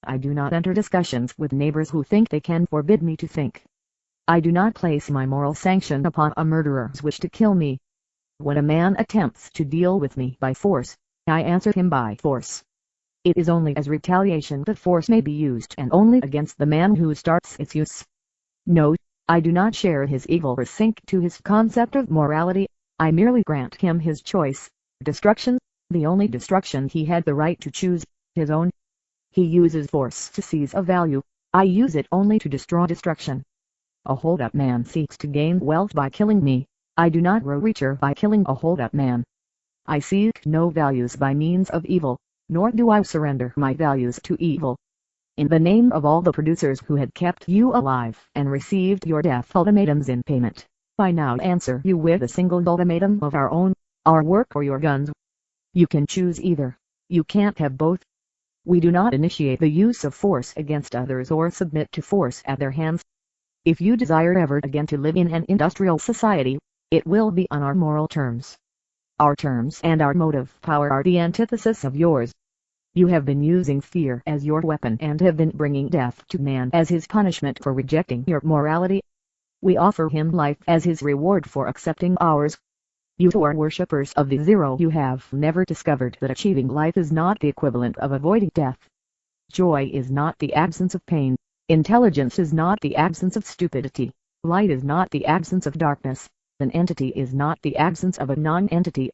I do not enter discussions with neighbors who think they can forbid me to think. I do not place my moral sanction upon a murderer's wish to kill me. When a man attempts to deal with me by force, I answer him by force. It is only as retaliation that force may be used, and only against the man who starts its use. No, I do not share his evil or sink to his concept of morality. I merely grant him his choice, destruction, the only destruction he had the right to choose, his own. He uses force to seize a value, I use it only to destroy destruction. A hold-up man seeks to gain wealth by killing me, I do not grow richer by killing a hold-up man. I seek no values by means of evil, nor do I surrender my values to evil. In the name of all the producers who had kept you alive and received your death ultimatums in payment, I now answer you with a single ultimatum of our own, our work or your guns. You can choose either, you can't have both. We do not initiate the use of force against others or submit to force at their hands. If you desire ever again to live in an industrial society, it will be on our moral terms. Our terms and our motive power are the antithesis of yours. You have been using fear as your weapon and have been bringing death to man as his punishment for rejecting your morality. We offer him life as his reward for accepting ours. You who are worshippers of the zero, you have never discovered that achieving life is not the equivalent of avoiding death. Joy is not the absence of pain, intelligence is not the absence of stupidity, light is not the absence of darkness, an entity is not the absence of a non-entity.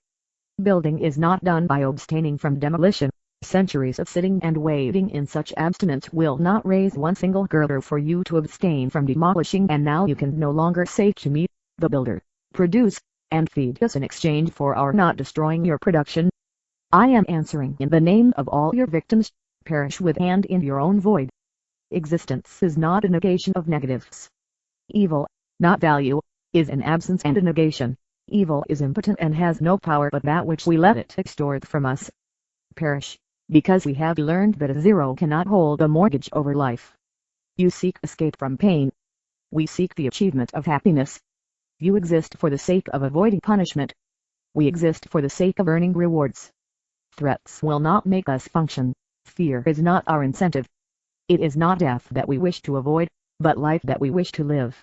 Building is not done by abstaining from demolition. Centuries of sitting and waiting in such abstinence will not raise one single girder for you to abstain from demolishing, and now you can no longer say to me, the builder, produce, and feed us in exchange for our not destroying your production. I am answering in the name of all your victims, perish with hand in your own void. Existence is not a negation of negatives. Evil, not value, is an absence and a negation. Evil is impotent and has no power but that which we let it extort from us. Perish, because we have learned that a zero cannot hold a mortgage over life. You seek escape from pain. We seek the achievement of happiness. You exist for the sake of avoiding punishment. We exist for the sake of earning rewards. Threats will not make us function. Fear is not our incentive. It is not death that we wish to avoid, but life that we wish to live.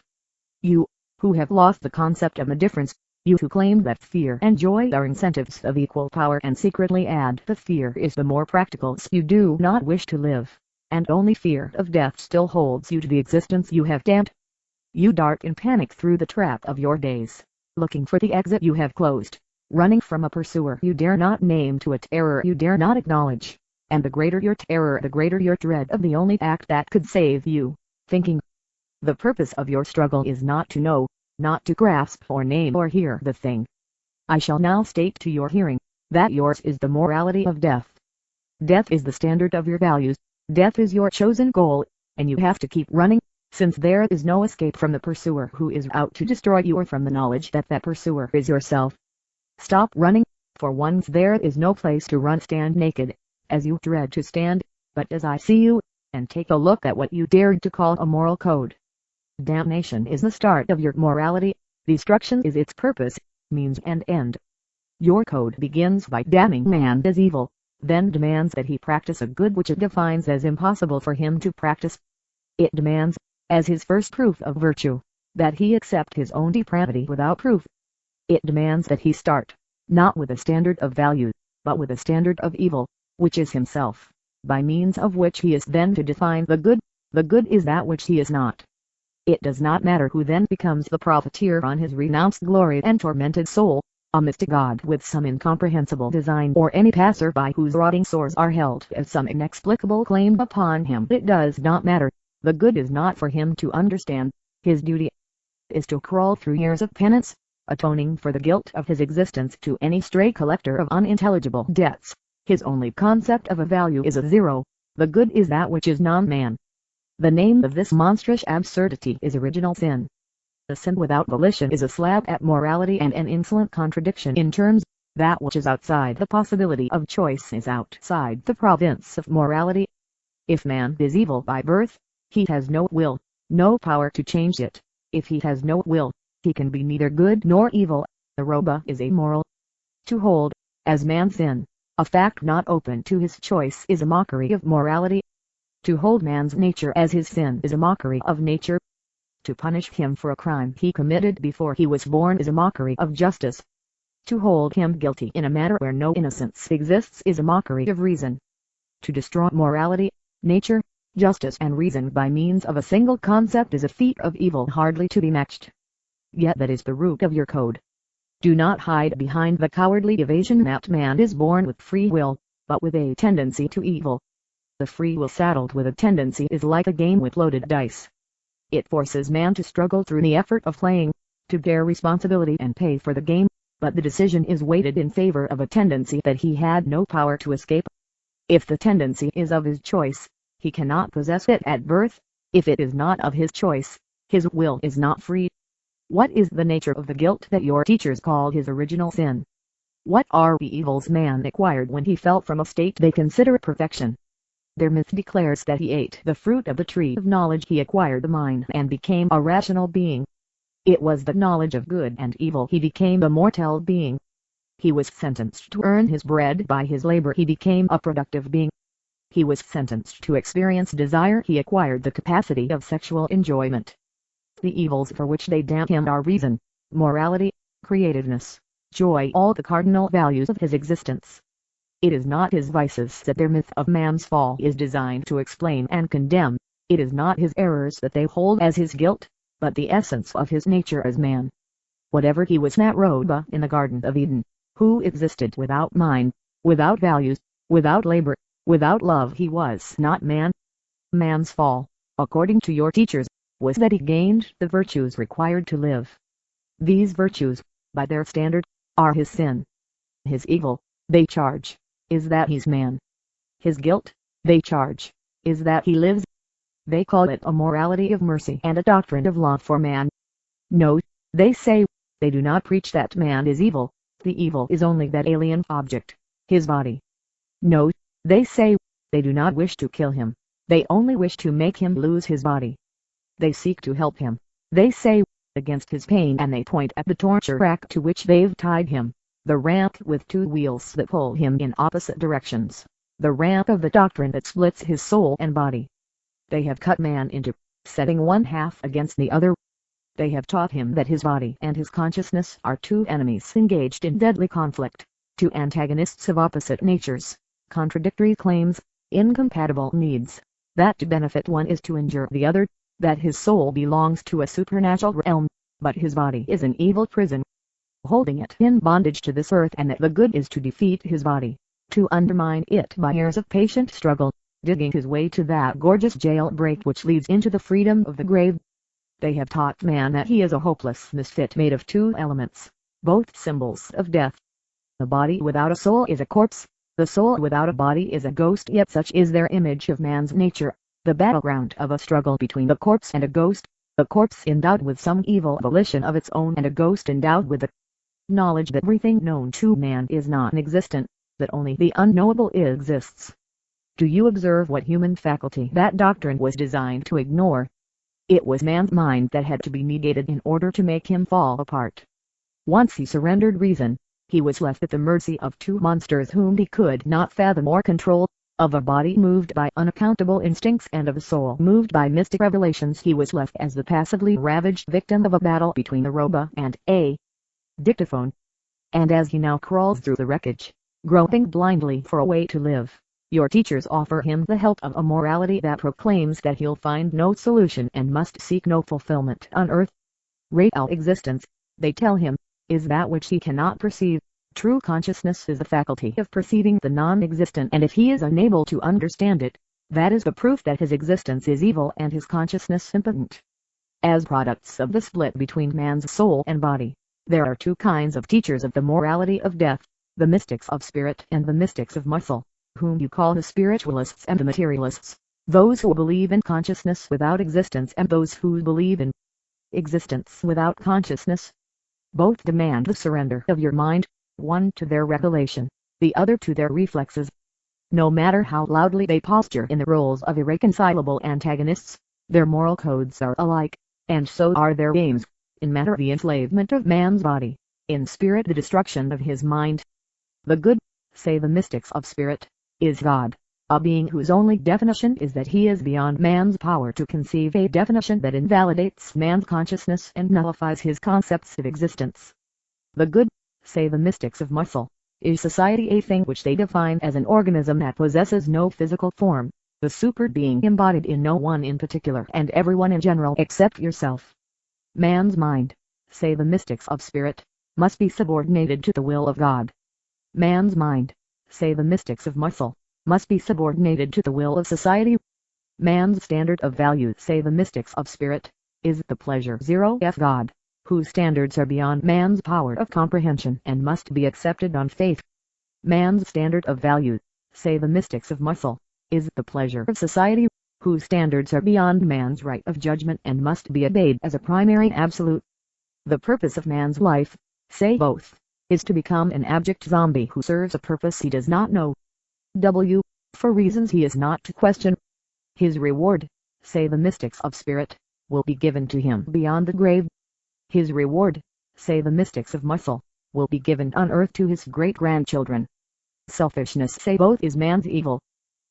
You, who have lost the concept of a difference, you who claim that fear and joy are incentives of equal power and secretly add that fear is the more practical, you do not wish to live, and only fear of death still holds you to the existence you have damned. You dart in panic through the trap of your days, looking for the exit you have closed, running from a pursuer you dare not name to a terror you dare not acknowledge, and the greater your terror the greater your dread of the only act that could save you, thinking. The purpose of your struggle is not to know, not to grasp or name or hear the thing. I shall now state to your hearing, that yours is the morality of death. Death is the standard of your values, death is your chosen goal, and you have to keep running, since there is no escape from the pursuer who is out to destroy you or from the knowledge that that pursuer is yourself. Stop running, for once there is no place to run. Stand naked, as you dread to stand, but as I see you, and take a look at what you dared to call a moral code. Damnation is the start of your morality, destruction is its purpose, means and end. Your code begins by damning man as evil, then demands that he practice a good which it defines as impossible for him to practice. It demands, as his first proof of virtue, that he accept his own depravity without proof. It demands that he start, not with a standard of value, but with a standard of evil, which is himself, by means of which he is then to define the good. The good is that which he is not. It does not matter who then becomes the profiteer on his renounced glory and tormented soul, a mystic god with some incomprehensible design, or any passer-by whose rotting sores are held as some inexplicable claim upon him. It does not matter. The good is not for him to understand. His duty is to crawl through years of penance, atoning for the guilt of his existence to any stray collector of unintelligible debts. His only concept of a value is a zero. The good is that which is non-man. The name of this monstrous absurdity is original sin. The sin without volition is a slap at morality and an insolent contradiction in terms. That which is outside the possibility of choice is outside the province of morality. If man is evil by birth, he has no will, no power to change it. If he has no will, he can be neither good nor evil. The roba is amoral. To hold, as man sin, a fact not open to his choice is a mockery of morality. To hold man's nature as his sin is a mockery of nature. To punish him for a crime he committed before he was born is a mockery of justice. To hold him guilty in a matter where no innocence exists is a mockery of reason. To destroy morality, nature, justice and reason by means of a single concept is a feat of evil hardly to be matched. Yet that is the root of your code. Do not hide behind the cowardly evasion that man is born with free will, but with a tendency to evil. The free will saddled with a tendency is like a game with loaded dice. It forces man to struggle through the effort of playing, to bear responsibility and pay for the game, but the decision is weighted in favor of a tendency that he had no power to escape. If the tendency is of his choice, he cannot possess it at birth. If it is not of his choice, his will is not free. What is the nature of the guilt that your teachers call his original sin? What are the evils man acquired when he fell from a state they consider perfection? Their myth declares that he ate the fruit of the tree of knowledge. He acquired the mind and became a rational being. It was the knowledge of good and evil he became a mortal being. He was sentenced to earn his bread by his labor. He became a productive being. He was sentenced to experience desire. He acquired the capacity of sexual enjoyment. The evils for which they damn him are reason, morality, creativeness, joy, all the cardinal values of his existence. It is not his vices that their myth of man's fall is designed to explain and condemn. It is not his errors that they hold as his guilt, but the essence of his nature as man. Whatever he was that Roba in the Garden of Eden, who existed without mind, without values, without labor, without love, he was not man. Man's fall, according to your teachers, was that he gained the virtues required to live. These virtues, by their standard, are his sin. His evil, they charge, is that he's man. His guilt, they charge, is that he lives. They call it a morality of mercy and a doctrine of law for man. No, they say, they do not preach that man is evil. The evil is only that alien object, his body. No, they say, they do not wish to kill him. They only wish to make him lose his body. They seek to help him, they say, against his pain, and they point at the torture rack to which they've tied him, the ramp with two wheels that pull him in opposite directions, the ramp of the doctrine that splits his soul and body. They have cut man into, setting one half against the other. They have taught him that his body and his consciousness are two enemies engaged in deadly conflict, two antagonists of opposite natures, contradictory claims, incompatible needs, that to benefit one is to injure the other, that his soul belongs to a supernatural realm, but his body is an evil prison, holding it in bondage to this earth, and that the good is to defeat his body, to undermine it by years of patient struggle, digging his way to that gorgeous jailbreak which leads into the freedom of the grave. They have taught man that he is a hopeless misfit made of two elements, both symbols of death. The body without a soul is a corpse, the soul without a body is a ghost, yet such is their image of man's nature, the battleground of a struggle between the corpse and a ghost, a corpse endowed with some evil volition of its own and a ghost endowed with the knowledge that everything known to man is non-existent, that only the unknowable exists. Do you observe what human faculty that doctrine was designed to ignore? It was man's mind that had to be negated in order to make him fall apart. Once he surrendered reason, he was left at the mercy of two monsters whom he could not fathom or control, of a body moved by unaccountable instincts and of a soul moved by mystic revelations. He was left as the passively ravaged victim of a battle between the Roba and a dictaphone. And as he now crawls through the wreckage, groping blindly for a way to live, your teachers offer him the help of a morality that proclaims that he'll find no solution and must seek no fulfillment on earth. Real existence, they tell him, is that which he cannot perceive. True consciousness is the faculty of perceiving the non-existent, and if he is unable to understand it, that is the proof that his existence is evil and his consciousness impotent. As products of the split between man's soul and body, there are two kinds of teachers of the morality of death, the mystics of spirit and the mystics of muscle, whom you call the spiritualists and the materialists, those who believe in consciousness without existence and those who believe in existence without consciousness. Both demand the surrender of your mind, one to their revelation, the other to their reflexes. No matter how loudly they posture in the roles of irreconcilable antagonists, their moral codes are alike, and so are their aims, in matter the enslavement of man's body, in spirit the destruction of his mind. The good, say the mystics of spirit, is God. a being whose only definition is that he is beyond man's power to conceive, a definition that invalidates man's consciousness and nullifies his concepts of existence. The good, say the mystics of muscle, is society, a thing which they define as an organism that possesses no physical form, the super being embodied in no one in particular and everyone in general except yourself. Man's mind, say the mystics of spirit, must be subordinated to the will of God. Man's mind, say the mystics of muscle, must be subordinated to the will of society. Man's standard of value, say the mystics of spirit, is the pleasure of God, whose standards are beyond man's power of comprehension and must be accepted on faith. Man's standard of value, say the mystics of muscle, is the pleasure of society, whose standards are beyond man's right of judgment and must be obeyed as a primary absolute. The purpose of man's life, say both, is to become an abject zombie who serves a purpose he does not know. For reasons he is not to question. His reward, say the mystics of spirit, will be given to him beyond the grave. His reward, say the mystics of muscle, will be given on earth to his great-grandchildren. Selfishness, say both, is man's evil.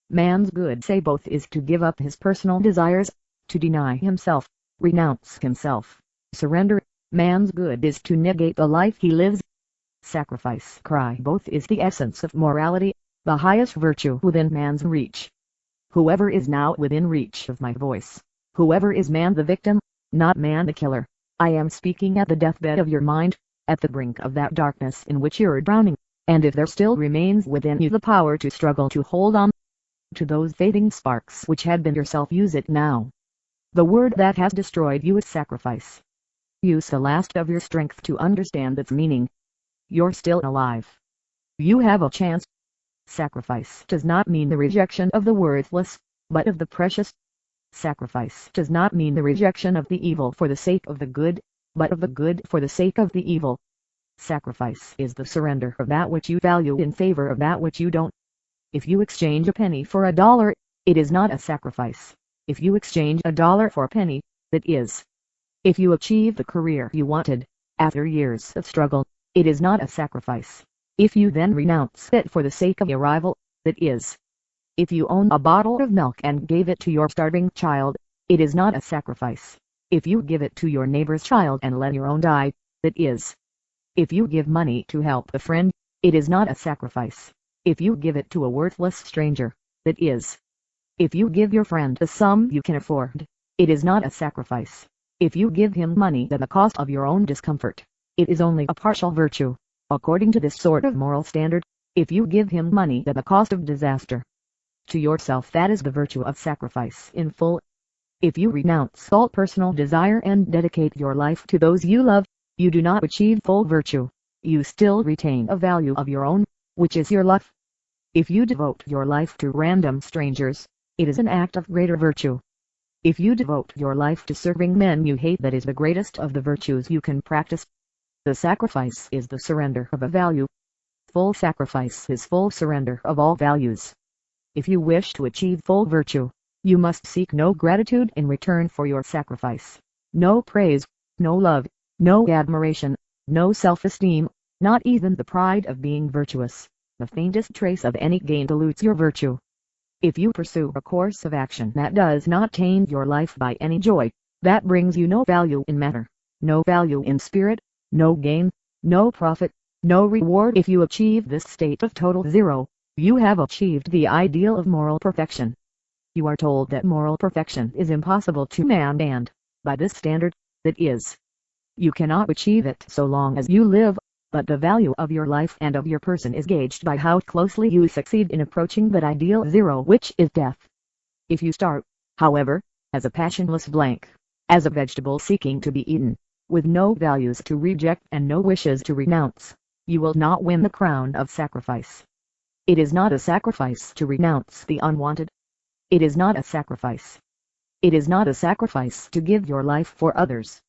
Man's good, say both, is to give up his personal desires, to deny himself, renounce himself, surrender. Man's good is to negate the life he lives. Sacrifice, cry both, is the essence of morality, the highest virtue within man's reach. Whoever is now within reach of my voice, whoever is man the victim, not man the killer, I am speaking at the deathbed of your mind, at the brink of that darkness in which you're drowning, and if there still remains within you the power to struggle to hold on to those fading sparks which had been yourself, use it now. The word that has destroyed you is sacrifice. Use the last of your strength to understand its meaning. You're still alive. You have a chance. Sacrifice does not mean the rejection of the worthless, but of the precious. Sacrifice does not mean the rejection of the evil for the sake of the good, but of the good for the sake of the evil. Sacrifice is the surrender of that which you value in favor of that which you don't. If you exchange a penny for $1, it is not a sacrifice. If you exchange $1 for a penny, it is. If you achieve the career you wanted, after years of struggle, it is not a sacrifice. If you then renounce it for the sake of your rival, it is. If you own a bottle of milk and gave it to your starving child, it is not a sacrifice. If you give it to your neighbor's child and let your own die, it is. If you give money to help a friend, it is not a sacrifice. If you give it to a worthless stranger, it is. If you give your friend the sum you can afford, it is not a sacrifice. If you give him money at the cost of your own discomfort, it is only a partial virtue. According to this sort of moral standard, if you give him money at the cost of disaster to yourself, that is the virtue of sacrifice in full. If you renounce all personal desire and dedicate your life to those you love, you do not achieve full virtue. You still retain a value of your own, which is your love. If you devote your life to random strangers, it is an act of greater virtue. If you devote your life to serving men you hate, that is the greatest of the virtues you can practice. The sacrifice is the surrender of a value. Full sacrifice is full surrender of all values. If you wish to achieve full virtue, you must seek no gratitude in return for your sacrifice, no praise, no love, no admiration, no self-esteem, not even the pride of being virtuous. The faintest trace of any gain dilutes your virtue. If you pursue a course of action that does not taint your life by any joy, that brings you no value in matter, no value in spirit, no gain, no profit, no reward. If you achieve this state of total zero, you have achieved the ideal of moral perfection. You are told that moral perfection is impossible to man, and, by this standard, it is. You cannot achieve it so long as you live, but the value of your life and of your person is gauged by how closely you succeed in approaching that ideal zero, which is death. If you start, however, as a passionless blank, as a vegetable seeking to be eaten, with no values to reject and no wishes to renounce, you will not win the crown of sacrifice. It is not a sacrifice to renounce the unwanted. It is not a sacrifice. It is not a sacrifice to give your life for others.